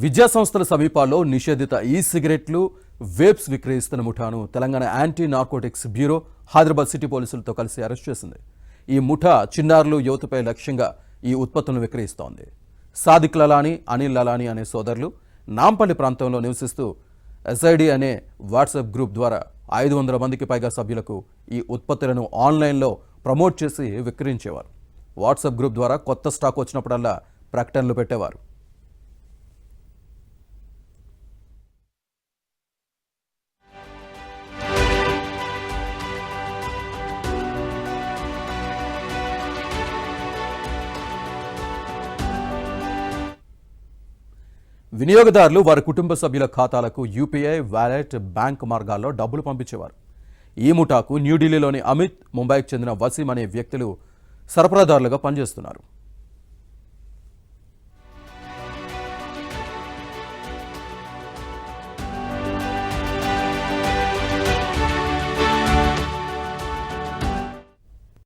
విద్యా సంస్థల సమీపాల్లో నిషేధిత సిగరెట్లు, వేప్స్ విక్రయిస్తున్న ముఠాను Telangana anti narcotics bureau Hyderabad city పోలీసులతో కలిసి అరెస్ట్ చేసింది. ఈ ముఠా చిన్నారులు, యువతపై లక్ష్యంగా ఈ ఉత్పత్తులను విక్రయిస్తోంది. సాదిక్ లలాని, అనిల్ లలాని అనే సోదరులు నాంపల్లి ప్రాంతంలో నివసిస్తూ ఎస్ఐడి అనే వాట్సాప్ గ్రూప్ ద్వారా 500 మందికి పైగా సభ్యులకు ఈ ఉత్పత్తులను ఆన్లైన్లో ప్రమోట్ చేసి విక్రయించేవారు. వాట్సాప్ గ్రూప్ ద్వారా కొత్త స్టాక్ వచ్చినప్పుడల్లా ప్రకటనలు పెట్టేవారు. వినియోగదారులు వారి కుటుంబ సభ్యుల ఖాతాలకు యూపీఐ, వాలెట్, బ్యాంక్ మార్గాల్లో డబ్బులు పంపించేవారు. ఈ ముఠాకు న్యూఢిల్లీలోని అమిత్, ముంబైకి చెందిన వసీం అనే వ్యక్తులు సరఫరాదారులుగా పనిచేస్తున్నారు.